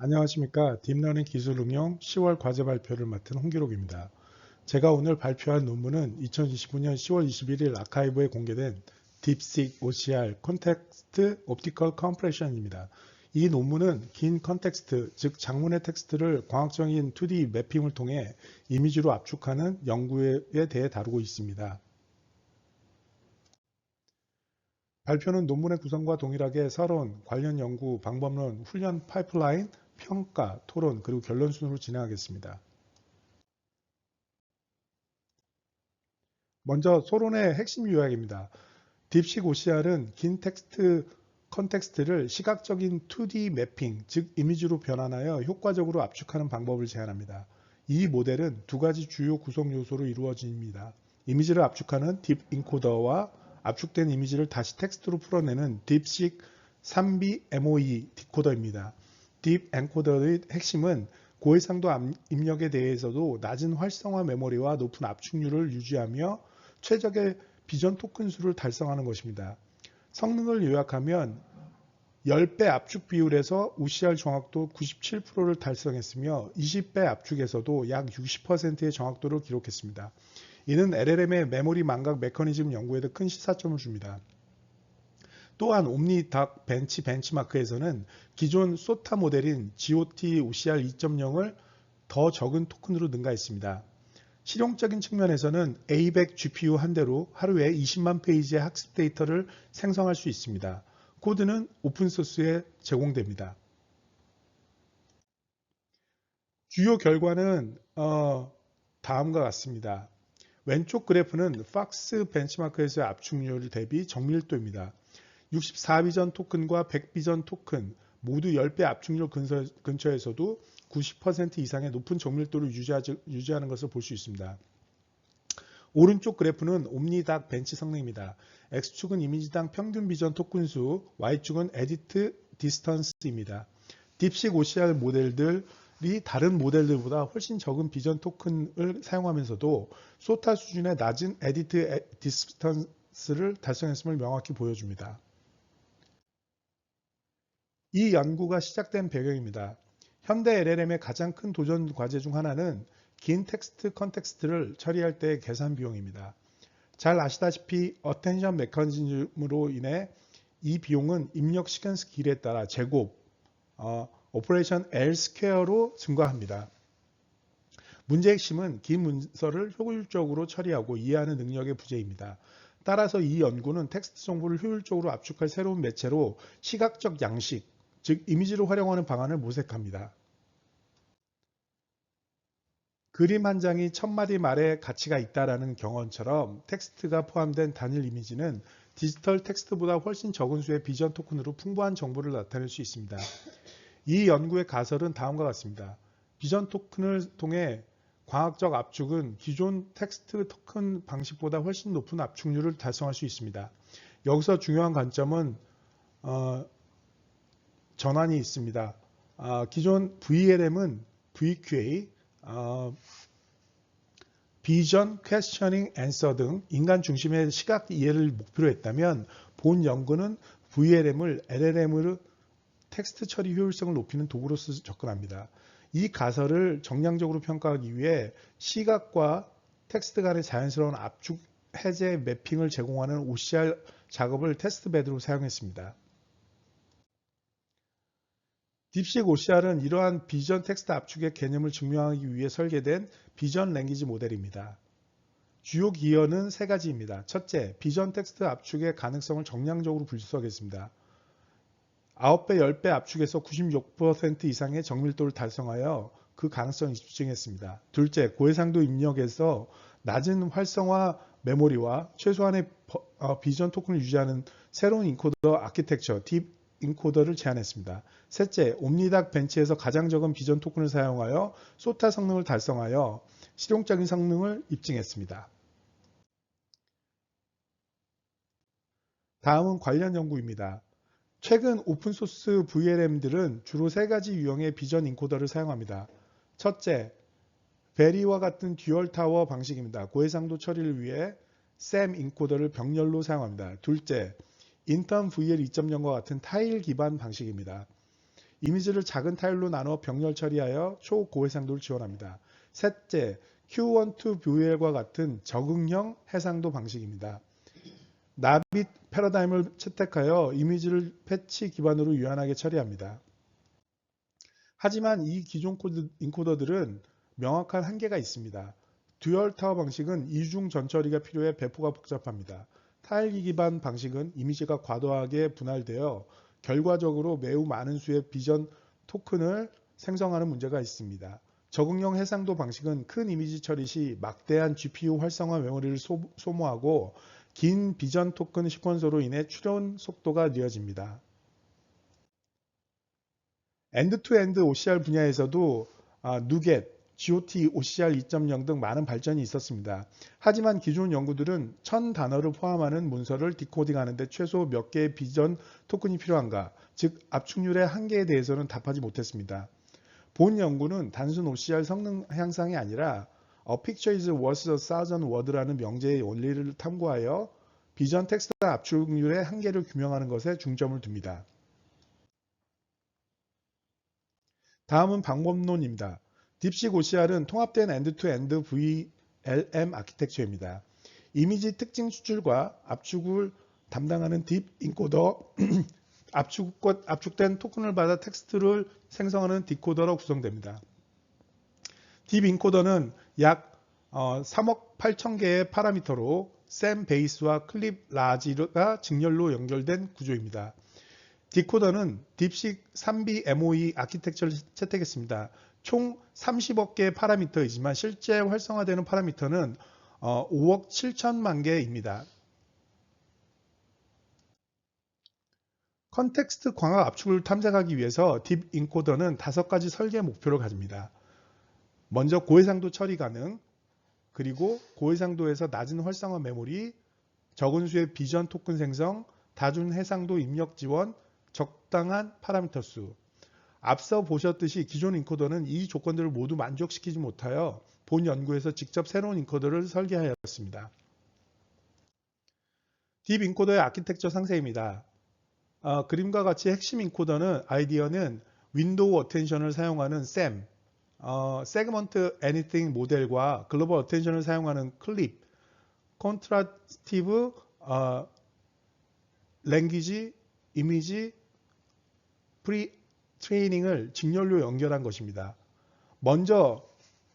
안녕하십니까. 딥러닝 기술 응용 10월 과제 발표를 맡은 홍기록입니다. 제가 오늘 발표한 논문은 2025년 10월 21일 아카이브에 공개된 딥식 OCR 컨텍스트 옵티컬 컴프레션입니다. 이 논문은 긴 컨텍스트, 즉 장문의 텍스트를 광학적인 2D 매핑을 통해 이미지로 압축하는 연구에 대해 다루고 있습니다. 발표는 논문의 구성과 동일하게 서론, 관련 연구, 방법론, 훈련 파이프라인, 평가, 토론, 그리고 결론 순으로 진행하겠습니다. 먼저 서론의 핵심 요약입니다. 딥식 OCR은 긴 텍스트 컨텍스트를 시각적인 2D 매핑, 즉 이미지로 변환하여 효과적으로 압축하는 방법을 제안합니다. 이 모델은 두 가지 주요 구성 요소로 이루어집니다. 이미지를 압축하는 딥 인코더와 압축된 이미지를 다시 텍스트로 풀어내는 딥식 3B MOE 디코더입니다. 딥 엔코더의 핵심은 고해상도 입력에 대해서도 낮은 활성화 메모리와 높은 압축률을 유지하며 최적의 비전 토큰 수를 달성하는 것입니다. 성능을 요약하면 10배 압축 비율에서 OCR 정확도 97%를 달성했으며 20배 압축에서도 약 60%의 정확도를 기록했습니다. 이는 LLM의 메모리 망각 메커니즘 연구에도 큰 시사점을 줍니다. 또한 옴니닥 벤치 벤치마크에서는 기존 소타 모델인 GOT OCR 2.0을 더 적은 토큰으로 능가했습니다. 실용적인 측면에서는 A100 GPU 한 대로 하루에 20만 페이지의 학습 데이터를 생성할 수 있습니다. 코드는 오픈소스에 제공됩니다. 주요 결과는 다음과 같습니다. 왼쪽 그래프는 팍스 벤치마크에서의 압축률 대비 정밀도입니다. 64비전 토큰과 100비전 토큰 모두 10배 압축률 근처에서도 90% 이상의 높은 정밀도를 유지하는 것을 볼 수 있습니다. 오른쪽 그래프는 옴니닥 벤치 성능입니다. X축은 이미지당 평균 비전 토큰 수, Y축은 에디트 디스턴스입니다. 딥식 OCR 모델들이 다른 모델들보다 훨씬 적은 비전 토큰을 사용하면서도 소타 수준의 낮은 에디트 디스턴스를 달성했음을 명확히 보여줍니다. 이 연구가 시작된 배경입니다. 현대 LLM의 가장 큰 도전 과제 중 하나는 긴 텍스트 컨텍스트를 처리할 때의 계산 비용입니다. 잘 아시다시피 어텐션 메커니즘으로 인해 이 비용은 입력 시퀀스 길이에 따라 제곱, 오퍼레이션 L 스퀘어로 증가합니다. 문제의 핵심은 긴 문서를 효율적으로 처리하고 이해하는 능력의 부재입니다. 따라서 이 연구는 텍스트 정보를 효율적으로 압축할 새로운 매체로 시각적 양식, 즉 이미지를 활용하는 방안을 모색합니다. 그림 한 장이 1000마디 말의 가치가 있다라는 경언처럼 텍스트가 포함된 단일 이미지는 디지털 텍스트보다 훨씬 적은 수의 비전 토큰으로 풍부한 정보를 나타낼 수 있습니다. 이 연구의 가설은 다음과 같습니다. 비전 토큰을 통해 광학적 압축은 기존 텍스트 토큰 방식보다 훨씬 높은 압축률을 달성할 수 있습니다. 여기서 중요한 관점은 전환이 있습니다. 기존 VLM은 VQA, 비전, 퀘스처닝, 앤서 등 인간 중심의 시각 이해를 목표로 했다면 본 연구는 VLM을 LLM으로 텍스트 처리 효율성을 높이는 도구로서 접근합니다. 이 가설을 정량적으로 평가하기 위해 시각과 텍스트 간의 자연스러운 압축 해제 매핑을 제공하는 OCR 작업을 테스트베드로 사용했습니다. 딥식 OCR은 이러한 비전 텍스트 압축의 개념을 증명하기 위해 설계된 비전 랭귀지 모델입니다. 주요 기여는 세 가지입니다. 첫째, 비전 텍스트 압축의 가능성을 정량적으로 분석했습니다. 9배, 10배 압축에서 96% 이상의 정밀도를 달성하여 그 가능성을 입증했습니다. 둘째, 고해상도 입력에서 낮은 활성화 메모리와 최소한의 비전 토큰을 유지하는 새로운 인코더 아키텍처, 딥 인코더를 제안했습니다. 셋째, 옴니닥 벤치에서 가장 적은 비전 토큰을 사용하여 소타 성능을 달성하여 실용적인 성능을 입증했습니다. 다음은 관련 연구입니다. 최근 오픈소스 VLM들은 주로 세 가지 유형의 비전 인코더를 사용합니다. 첫째, 베리와 같은 듀얼 타워 방식입니다. 고해상도 처리를 위해 SAM 인코더를 병렬로 사용합니다. 둘째, 인턴 VL 2.0과 같은 타일 기반 방식입니다. 이미지를 작은 타일로 나눠 병렬 처리하여 초고해상도를 지원합니다. 셋째, Q12 뷰엘과 같은 적응형 해상도 방식입니다. 나빗 패러다임을 채택하여 이미지를 패치 기반으로 유연하게 처리합니다. 하지만 이 기존 인코더들은 명확한 한계가 있습니다. 듀얼 타워 방식은 이중 전처리가 필요해 배포가 복잡합니다. 타일기 기반 방식은 이미지가 과도하게 분할되어 결과적으로 매우 많은 수의 비전 토큰을 생성하는 문제가 있습니다. 적응형 해상도 방식은 큰 이미지 처리 시 막대한 GPU 활성화 메모리를 소모하고 긴 비전 토큰 시퀀서로 인해 추론 속도가 느려집니다. 엔드-투-엔드 OCR 분야에서도 누겟, GOT, OCR 2.0 등 많은 발전이 있었습니다. 하지만 기존 연구들은 1000단어를 포함하는 문서를 디코딩하는 데 최소 몇 개의 비전 토큰이 필요한가, 즉 압축률의 한계에 대해서는 답하지 못했습니다. 본 연구는 단순 OCR 성능 향상이 아니라 A picture is worth a thousand word라는 명제의 원리를 탐구하여 비전 텍스트 압축률의 한계를 규명하는 것에 중점을 둡니다. 다음은 방법론입니다. 딥식 OCR은 통합된 엔드-투-엔드 VLM 아키텍처입니다. 이미지 특징 추출과 압축을 담당하는 딥 인코더, 압축된 토큰을 받아 텍스트를 생성하는 디코더로 구성됩니다. 딥 인코더는 약 3억 8천 개의 파라미터로 샘 베이스와 클립 라지가 직렬로 연결된 구조입니다. 디코더는 딥식 3B MOE 아키텍처를 채택했습니다. 총 30억 개의 파라미터이지만 실제 활성화되는 파라미터는 5억 7천만 개입니다. 컨텍스트 광학 압축을 탐색하기 위해서 딥 인코더는 5가지 설계 목표를 가집니다. 먼저 고해상도 처리 가능, 그리고 고해상도에서 낮은 활성화 메모리, 적은 수의 비전 토큰 생성, 다중 해상도 입력 지원, 적당한 파라미터 수. 앞서 보셨듯이 기존 인코더는 이 조건들을 모두 만족시키지 못하여 본 연구에서 직접 새로운 인코더를 설계하였습니다. 딥 인코더의 아키텍처 상세입니다. 그림과 같이 핵심 인코더는 아이디어는 윈도우 어텐션을 사용하는 SAM, 세그먼트 애니띵 모델과 글로벌 어텐션을 사용하는 클립, 컨트라스티브 랭귀지, 이미지, 프리 트레이닝을 직렬로 연결한 것입니다. 먼저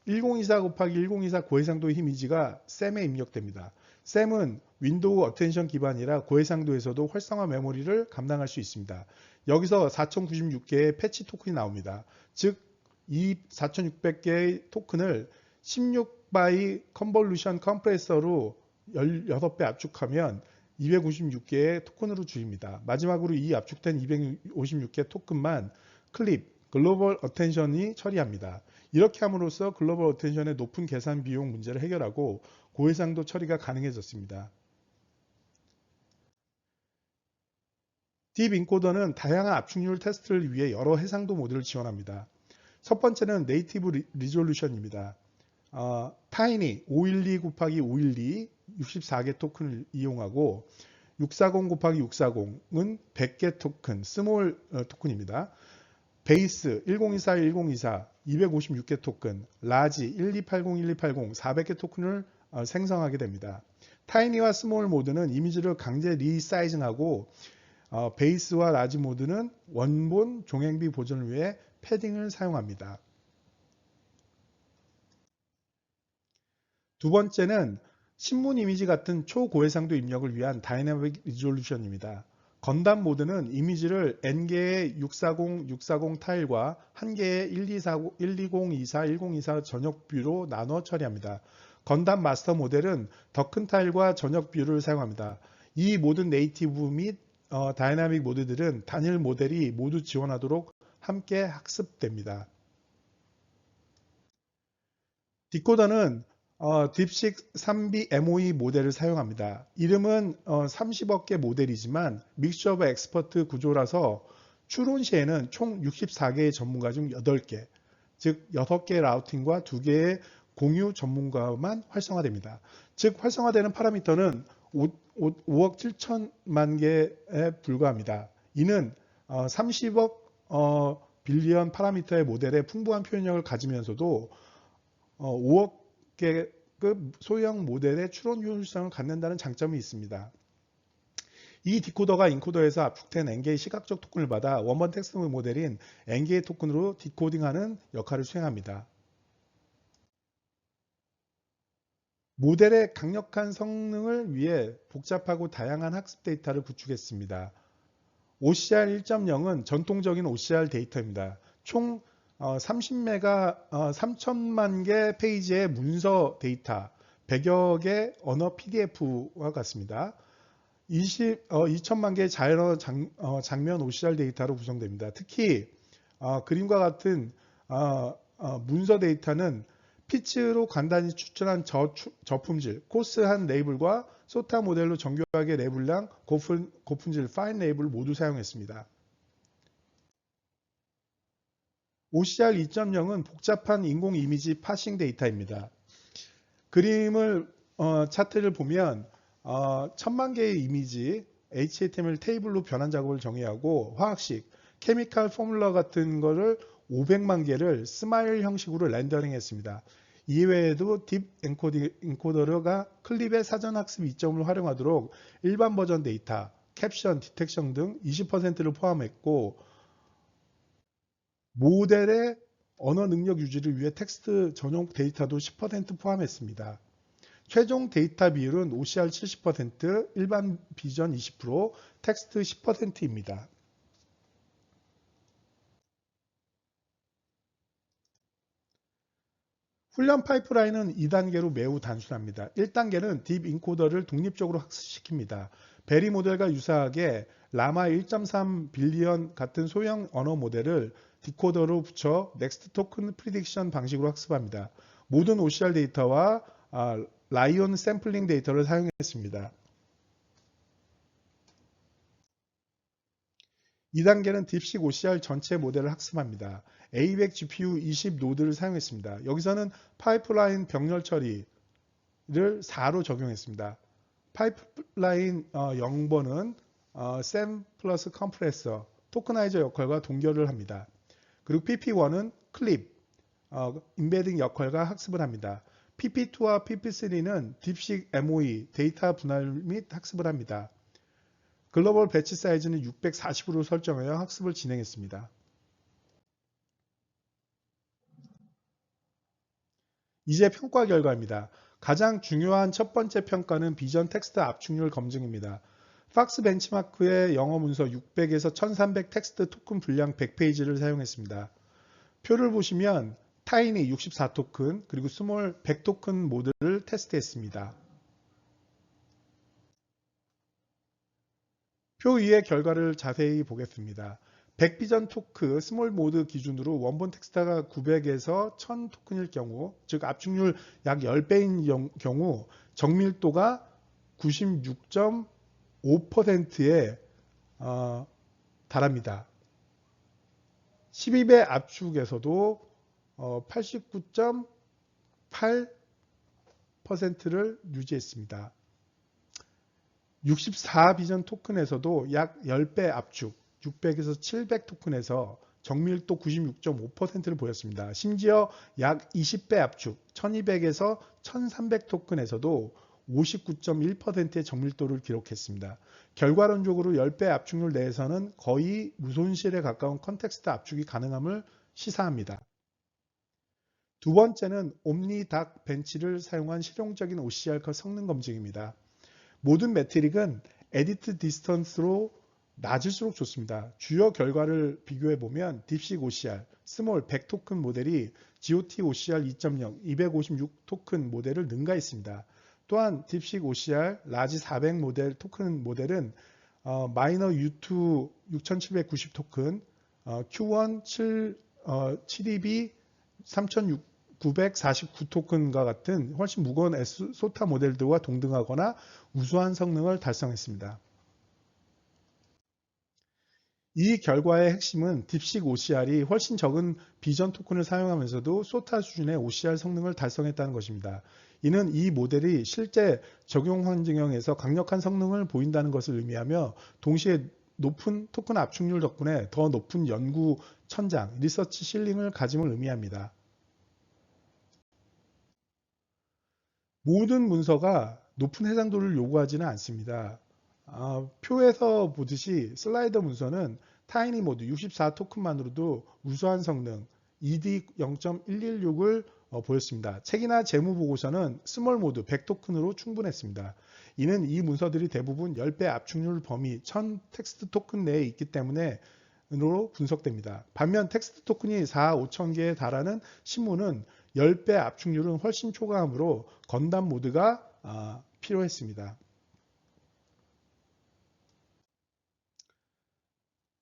1024 곱하기 1024 고해상도 이미지가 SAM에 입력됩니다. SAM은 윈도우 어텐션 기반이라 고해상도에서도 활성화 메모리를 감당할 수 있습니다. 여기서 4096개의 패치 토큰이 나옵니다. 즉, 이 4600개의 토큰을 16바이 컨볼루션 컴프레서로 16배 압축하면 256개의 토큰으로 줄입니다. 마지막으로 이 압축된 256개 토큰만 클립, 글로벌 어텐션이 처리합니다. 이렇게 함으로써 글로벌 어텐션의 높은 계산 비용 문제를 해결하고 고해상도 처리가 가능해졌습니다. 딥 인코더는 다양한 압축률 테스트를 위해 여러 해상도 모드를 지원합니다. 첫 번째는 네이티브 리졸루션입니다. 타이니 512 곱하기 512 64개 토큰을 이용하고 640 곱하기 640은 100개 토큰, 스몰 토큰입니다. 베이스 1024 1024 256개 토큰, 라지 1280 1280 400개 토큰을 생성하게 됩니다. 타이니와 스몰 모드는 이미지를 강제 리사이징하고 베이스와 라지 모드는 원본 종횡비 보존을 위해 패딩을 사용합니다. 두 번째는 신문 이미지 같은 초고해상도 입력을 위한 다이내믹 리졸루션입니다. 건담 모드는 이미지를 n개의 640, 640 타일과 1개의 1224, 1024 전역 뷰로 나눠 처리합니다. 건담 마스터 모델은 더 큰 타일과 전역 뷰를 사용합니다. 이 모든 네이티브 및 다이내믹 모드들은 단일 모델이 모두 지원하도록 함께 학습됩니다. 디코더는 딥식 3B MOE 모델을 사용합니다. 이름은 30억 개 모델이지만 믹스 오브 엑스퍼트 구조라서 추론 시에는 총 64개의 전문가 중 8개, 즉 6개의 라우팅과 2개의 공유 전문가만 활성화됩니다. 즉 활성화되는 파라미터는 5억 7천만 개에 불과합니다. 이는 30억 빌리언 파라미터의 모델에 풍부한 표현력을 가지면서도 5억 개급 소형 모델의 추론 효율성을 갖는다는 장점이 있습니다. 이 디코더가 인코더에서 압축된 N개의 시각적 토큰을 받아 원본 텍스트 모델인 N개의 토큰으로 디코딩하는 역할을 수행합니다. 모델의 강력한 성능을 위해 복잡하고 다양한 학습 데이터를 구축했습니다. OCR 1.0은 전통적인 OCR 데이터입니다. 총 3천만 개 페이지의 문서 데이터, 100여 개 언어 PDF와 같습니다. 2천만 개의 자연어 장면 OCR 데이터로 구성됩니다. 특히 그림과 같은 문서 데이터는 피치로 간단히 추출한 저품질, 코스한 레이블과 소타 모델로 정교하게 레이블랑 고품질 파인 레이블을 모두 사용했습니다. OCR 2.0은 복잡한 인공 이미지 파싱 데이터입니다. 그림을 차트를 보면 1000만 개의 이미지 HTML 테이블로 변환 작업을 정의하고 화학식, 케미칼 포뮬러 같은 거를 500만 개를 스마일 형식으로 렌더링 했습니다. 이외에도 딥 엔코더가 클립의 사전 학습 이점을 활용하도록 일반 버전 데이터, 캡션, 디텍션 등 20%를 포함했고 모델의 언어 능력 유지를 위해 텍스트 전용 데이터도 10% 포함했습니다. 최종 데이터 비율은 OCR 70%, 일반 비전 20%, 텍스트 10%입니다. 훈련 파이프라인은 2단계로 매우 단순합니다. 1단계는 딥 인코더를 독립적으로 학습시킵니다. 베리 모델과 유사하게 라마 1.3 빌리언 같은 소형 언어 모델을 디코더로 붙여 넥스트 토큰 프리딕션 방식으로 학습합니다. 모든 OCR 데이터와 라이온 샘플링 데이터를 사용했습니다. 2단계는 딥식 OCR 전체 모델을 학습합니다. A100 GPU 20 노드를 사용했습니다. 여기서는 파이프라인 병렬 처리를 4로 적용했습니다. 파이프라인 0번은 샘 플러스 컴프레서, 토크나이저 역할과 동결을 합니다. 그리고 PP1은 클립, 임베딩 역할과 학습을 합니다. PP2와 PP3는 딥식 MOE, 데이터 분할 및 학습을 합니다. 글로벌 배치 사이즈는 640으로 설정하여 학습을 진행했습니다. 이제 평가 결과입니다. 가장 중요한 첫 번째 평가는 비전 텍스트 압축률 검증입니다. 팍스 벤치마크의 영어 문서 600에서 1300 텍스트 토큰 분량 100페이지를 사용했습니다. 표를 보시면 타이니 64토큰 그리고 스몰 100토큰 모드를 테스트했습니다. 표 위의 결과를 자세히 보겠습니다. 100비전 토크 스몰 모드 기준으로 원본 텍스트가 900에서 1000 토큰일 경우, 즉 압축률 약 10배인 경우 정밀도가 96.5%에 달합니다. 12배 압축에서도 89.8%를 유지했습니다. 64비전 토큰에서도 약 10배 압축, 600에서 700 토큰에서 정밀도 96.5%를 보였습니다. 심지어 약 20배 압축, 1200에서 1300 토큰에서도 59.1%의 정밀도를 기록했습니다. 결과론적으로 10배 압축률 내에서는 거의 무손실에 가까운 컨텍스트 압축이 가능함을 시사합니다. 두 번째는 옴니닥 벤치를 사용한 실용적인 OCR 컷 성능 검증입니다. 모든 매트릭은 에디트 디스턴스로 낮을수록 좋습니다. 주요 결과를 비교해 보면 딥식 OCR, 스몰 100 토큰 모델이 GOT OCR 2.0, 256 토큰 모델을 능가했습니다. 또한 딥식 OCR, 라지 400 모델 토큰 모델은 마이너 U2 6790 토큰, Q1 7EB 3949 토큰과 같은 훨씬 무거운 소타 모델들과 동등하거나 우수한 성능을 달성했습니다. 이 결과의 핵심은 딥식 OCR이 훨씬 적은 비전 토큰을 사용하면서도 소타 수준의 OCR 성능을 달성했다는 것입니다. 이는 이 모델이 실제 적용 환경에서 강력한 성능을 보인다는 것을 의미하며 동시에 높은 토큰 압축률 덕분에 더 높은 연구 천장, 리서치 실링을 가짐을 의미합니다. 모든 문서가 높은 해상도를 요구하지는 않습니다. 표에서 보듯이 슬라이더 문서는 타이니 모드 64 토큰만으로도 우수한 성능 ED 0.116을 보였습니다. 책이나 재무 보고서는 스몰 모드 100 토큰으로 충분했습니다. 이는 이 문서들이 대부분 10배 압축률 범위 1000 텍스트 토큰 내에 있기 때문에 으로 분석됩니다. 반면 텍스트 토큰이 4, 5천 개에 달하는 신문은 10배 압축률은 훨씬 초과하므로 건담 모드가 필요했습니다.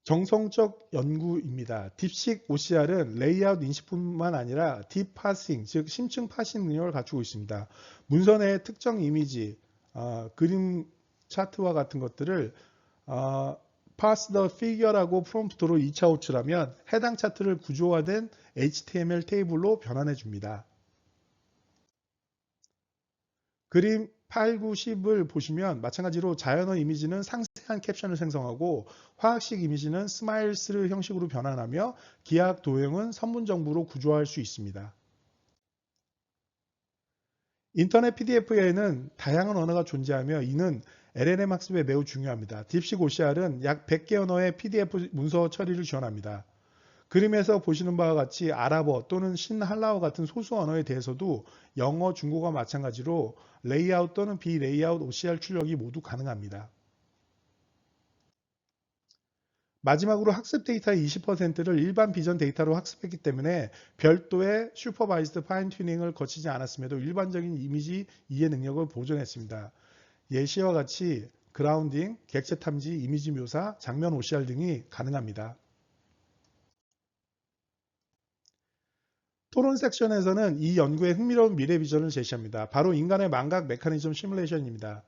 정성적 연구입니다. 딥식 OCR은 레이아웃 인식뿐만 아니라 딥 파싱, 즉 심층 파싱 능력을 갖추고 있습니다. 문서 내의 특정 이미지, 그림 차트와 같은 것들을 parse the figure라고 프롬프트로 2차 호출하면 해당 차트를 구조화된 HTML 테이블로 변환해 줍니다. 그림 8, 9, 10을 보시면 마찬가지로 자연어 이미지는 상세한 캡션을 생성하고 화학식 이미지는 스마일스 형식으로 변환하며 기하학 도형은 선문 정보로 구조화할 수 있습니다. 인터넷 PDF에는 다양한 언어가 존재하며 이는 LLM 학습에 매우 중요합니다. 딥식 OCR은 약 100개 언어의 PDF 문서 처리를 지원합니다. 그림에서 보시는 바와 같이 아랍어 또는 신할라어 같은 소수 언어에 대해서도 영어, 중국어와 마찬가지로 레이아웃 또는 비레이아웃 OCR 출력이 모두 가능합니다. 마지막으로 학습 데이터의 20%를 일반 비전 데이터로 학습했기 때문에 별도의 슈퍼바이스드 파인 튜닝을 거치지 않았음에도 일반적인 이미지 이해 능력을 보존했습니다. 예시와 같이 그라운딩, 객체 탐지, 이미지 묘사, 장면 OCR 등이 가능합니다. 토론 섹션에서는 이 연구의 흥미로운 미래 비전을 제시합니다. 바로 인간의 망각 메커니즘 시뮬레이션입니다.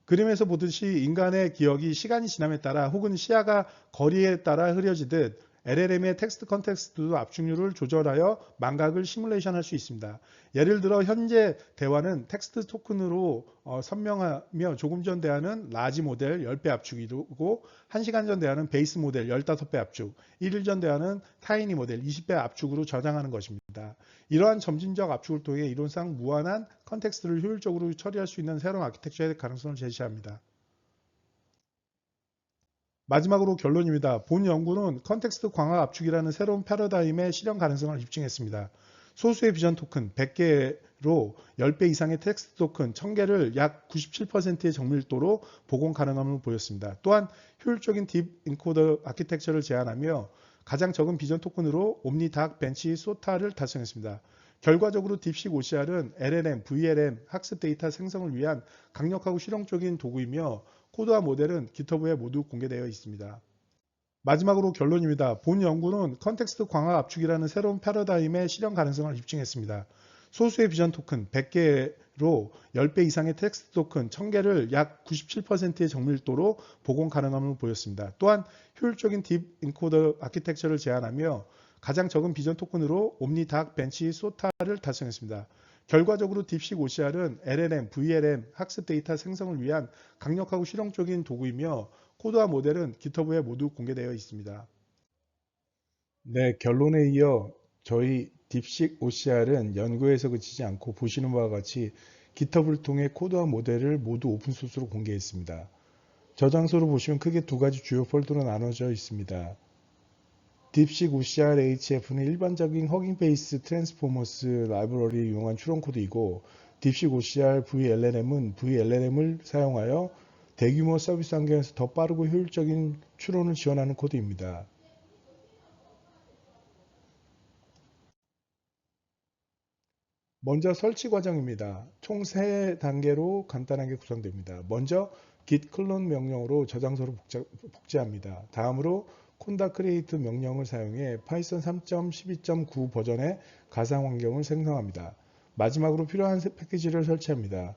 그림에서 보듯이 인간의 기억이 시간이 지남에 따라 혹은 시야가 거리에 따라 흐려지듯 LLM의 텍스트 컨텍스트도 압축률을 조절하여 망각을 시뮬레이션 할 수 있습니다. 예를 들어 현재 대화는 텍스트 토큰으로 선명하며 조금 전 대화는 라지 모델 10배 압축이고 1시간 전 대화는 베이스 모델 15배 압축, 1일 전 대화는 타이니 모델 20배 압축으로 저장하는 것입니다. 이러한 점진적 압축을 통해 이론상 무한한 컨텍스트를 효율적으로 처리할 수 있는 새로운 아키텍처의 가능성을 제시합니다. 마지막으로 결론입니다. 본 연구는 컨텍스트 광학 압축이라는 새로운 패러다임의 실현 가능성을 입증했습니다. 소수의 비전 토큰 100개로 10배 이상의 텍스트 토큰 1000개를 약 97%의 정밀도로 복원 가능함을 보였습니다. 또한 효율적인 딥 인코더 아키텍처를 제안하며 가장 적은 비전 토큰으로 옴니 닥 벤치 소타를 달성했습니다. 결과적으로 딥식 OCR은 LLM, VLM 학습 데이터 생성을 위한 강력하고 실용적인 도구이며 코드와 모델은 GitHub에 모두 공개되어 있습니다. 마지막으로 결론입니다. 본 연구는 컨텍스트 광학 압축이라는 새로운 패러다임의 실현 가능성을 입증했습니다. 소수의 비전 토큰 100개로 10배 이상의 텍스트 토큰 1000개를 약 97%의 정밀도로 복원 가능함을 보였습니다. 또한 효율적인 딥 인코더 아키텍처를 제안하며 가장 적은 비전 토큰으로 옴니 닥 벤치 소타를 달성했습니다. 결과적으로 딥식 OCR은 LLM, VLM 학습 데이터 생성을 위한 강력하고 실용적인 도구이며 코드와 모델은 GitHub에 모두 공개되어 있습니다. 네, 결론에 이어 저희 딥식 OCR은 연구에서 그치지 않고 보시는 바와 같이 GitHub을 통해 코드와 모델을 모두 오픈소스로 공개했습니다. 저장소로 보시면 크게 두 가지 주요 폴더로 나눠져 있습니다. 딥식 OCR HF는 일반적인 허깅 페이스 트랜스포머스 라이브러리를 이용한 추론 코드이고 딥식 OCR VLLM은 VLLM을 사용하여 대규모 서비스 환경에서 더 빠르고 효율적인 추론을 지원하는 코드입니다. 먼저 설치 과정입니다. 총 3단계로 간단하게 구성됩니다. 먼저 git 클론 명령으로 저장소를 복제합니다. 다음으로 conda create 명령을 사용해 파이썬 3.12.9 버전의 가상 환경을 생성합니다. 마지막으로 필요한 패키지를 설치합니다.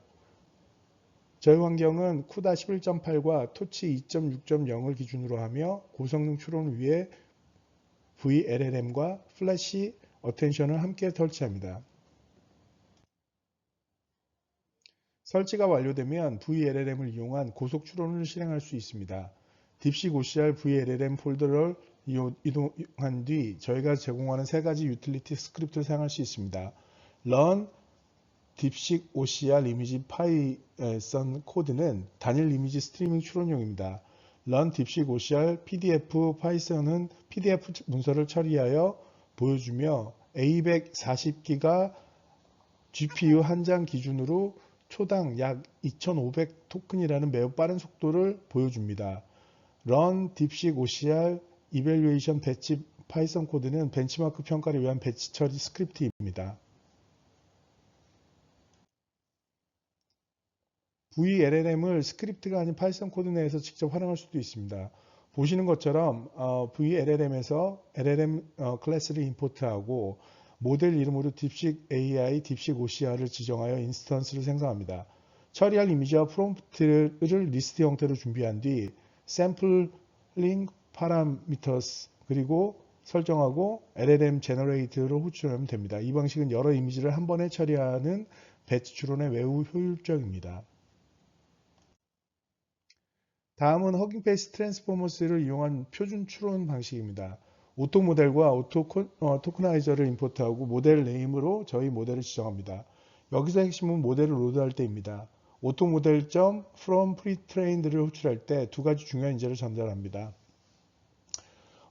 저희 환경은 쿠다 11.8과 토치 2.6.0을 기준으로 하며 고성능 추론을 위해 VLLM과 플래시 어텐션을 함께 설치합니다. 설치가 완료되면 VLLM을 이용한 고속 추론을 실행할 수 있습니다. 딥식 OCR VLLM 폴더를 이동한 뒤 저희가 제공하는 세 가지 유틸리티 스크립트를 사용할 수 있습니다. run 딥식 OCR 이미지 파이썬 코드는 단일 이미지 스트리밍 추론용입니다. run 딥식 OCR PDF 파이썬은 PDF 문서를 처리하여 보여주며 A140기가 GPU 한 장 기준으로 초당 약 2500 토큰이라는 매우 빠른 속도를 보여줍니다. run 딥식 OCR evaluation 배치 파이썬 코드는 벤치마크 평가를 위한 배치 처리 스크립트입니다. VLLM을 스크립트가 아닌 파이썬 코드 내에서 직접 활용할 수도 있습니다. 보시는 것처럼 VLLM에서 LLM 클래스를 임포트하고 모델 이름으로 딥식 AI, 딥식 OCR을 지정하여 인스턴스를 생성합니다. 처리할 이미지와 프롬프트를 리스트 형태로 준비한 뒤 샘플링 파라미터스 그리고 설정하고 LLM 제너레이트로 호출하면 됩니다. 이 방식은 여러 이미지를 한 번에 처리하는 배치 추론에 매우 효율적입니다. 다음은 허깅 페이스 트랜스포머스를 이용한 표준 추론 방식입니다. 오토 모델과 오토 토크나이저를 임포트하고 모델 네임으로 저희 모델을 지정합니다. 여기서 핵심은 모델을 로드할 때입니다. 오토 모델.from pre-trained를 호출할 때 두 가지 중요한 인재를 전달합니다.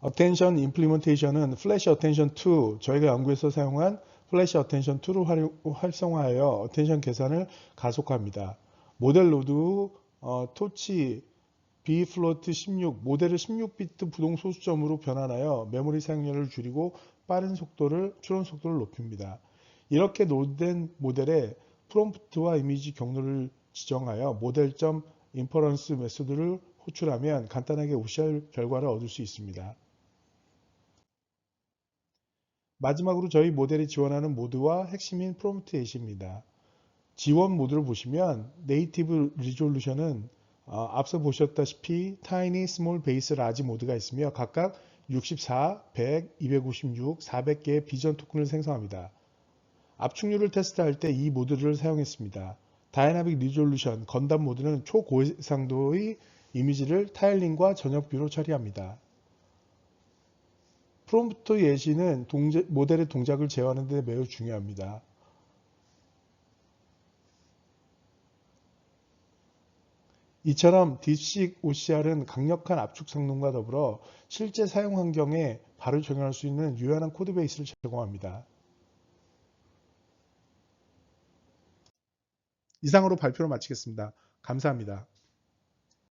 Attention Implementation은 Flash Attention 2, 저희가 연구에서 사용한 Flash Attention 2를 활성화하여 Attention 계산을 가속화합니다. 모델 로드 후 토치 bfloat 16, 모델을 16비트 부동 소수점으로 변환하여 메모리 사용량을 줄이고 빠른 추론 속도를 높입니다. 이렇게 로드된 모델에 프롬프트와 이미지 경로를 지정하여 모델.inference 메소드를 호출하면 간단하게 OCR 결과를 얻을 수 있습니다. 마지막으로 저희 모델이 지원하는 모드와 핵심인 프롬프트 예시입니다. 지원 모드를 보시면 네이티브 리졸루션은 앞서 보셨다시피 타이니, 스몰, 베이스, 라지 모드가 있으며 각각 64, 100, 256, 400개의 비전 토큰을 생성합니다. 압축률을 테스트할 때 이 모드를 사용했습니다. 다이나믹 리졸루션, 건담 모드는 초고해상도의 이미지를 타일링과 전역뷰로 처리합니다. 프롬프트 예시는 모델의 동작을 제어하는 데 매우 중요합니다. 이처럼 딥식 OCR은 강력한 압축 성능과 더불어 실제 사용 환경에 바로 적용할 수 있는 유연한 코드 베이스를 제공합니다. 이상으로 발표를 마치겠습니다. 감사합니다.